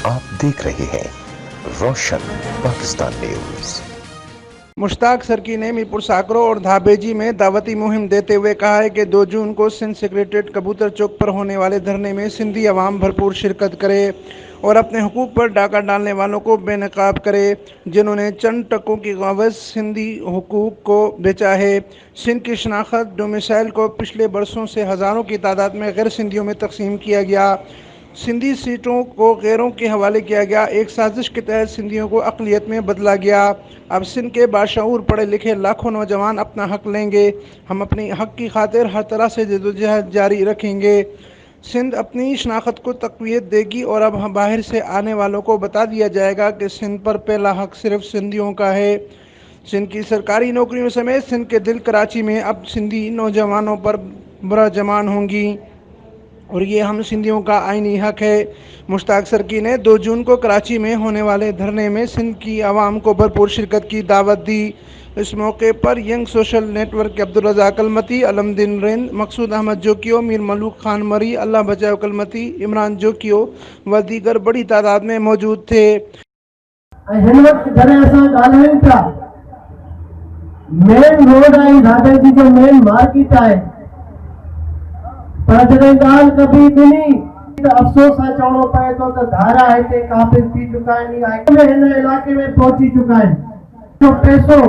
आप देख रहे हैं रोशन पाकिस्तान न्यूज। मुश्ताक सरकी ने मीरपुर साकरो और धाबेजी में दावती मुहिम देते हुए कहा है कि 2 जून को सिंध सेक्रेटरीट कबूतर चौक पर होने वाले धरने में सिंधी अवाम भरपूर शिरकत करे और अपने हुकूक पर डाका डालने वालों को बेनकाब करे जिन्होंने चंद टकों की गवज सिंधी हुकूक को बेचा है। सिंध की शनाख्त डोमिसाइल को पिछले बरसों से हज़ारों की तादाद में गैर सिंधियों में तकसीम किया गया। सिंधी सीटों को गैरों के हवाले किया गया। एक साजिश के तहत सिंधियों को अक़लियत में बदला गया। अब सिंध के बाशऊर पढ़े लिखे लाखों नौजवान अपना हक लेंगे। हम अपनी हक की खातिर हर तरह से जद्दोजहद जारी रखेंगे। सिंध अपनी शनाख्त को तक़वियत देगी और अब हम बाहर से आने वालों को बता दिया जाएगा कि सिंध पर पहला हक सिर्फ सिंधियों का है। सिंध की सरकारी नौकरियों समेत सिंध के दिल कराची में अब सिंधी नौजवानों पर बुरा जमान होंगी और ये हम सिंधियों का आईनी हक है। मुश्ताक सरकी ने 2 जून को कराची में होने वाले धरने में सिंध की आवाम को भरपूर शिरकत की दावत दी। इस मौके पर यंग सोशल नेटवर्क के अब्दुल रज़ाक अलमती, अलमदीन रिंद, मकसूद अहमद जोकियो, मीर मलूक खान मरी, अल्लाह बचाओ कलमती, इमरान जोकियो व दीगर बड़ी तादाद में मौजूद थे। मेन रोड आई धाबेजी जो मेन मार्केट है पर जॾहिं ॻाल्हि कबी ॿिनी त अफ़सोस आहे चवणो पए थो त धारा हिते काबिज़ थी चुका आहिनि हिन इलाइक़े में पहुची चुका आहिनि। जो पैसो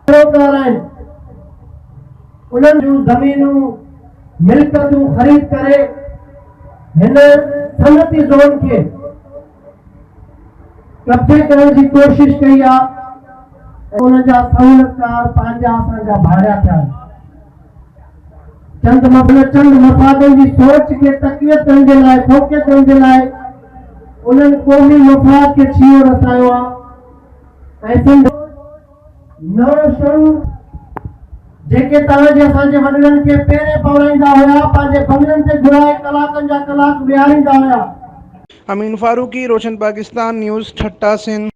कारोबार आहिनि उन्हनि जूं ज़मीनूं मिल्कियतूं ख़रीद करे हिन सनती ज़ोन खे कब्जे करण जी कोशिश कई आहे। उन्हनि जा सहूलियतकार पंहिंजा असांजा भाड़ा थिया चंद मफ़ादनि जी सोच खे तक़वियत करण जे लाइ फोकियत करण जे लाइ उन्हनि क़ौमी मफ़ाद खे छीयो रसायो आहे। ऐं सिंध नव शयूं जेके तव्हांजे असांजे वॾड़नि खे पहिरें पवराईंदा हुया पंहिंजे बंगलनि ते घुराए कलाकनि जा कलाक विहारींदा हुया। अमीन फारूकी, रोशन पाकिस्तान न्यूज़, ठट्टा सिंध।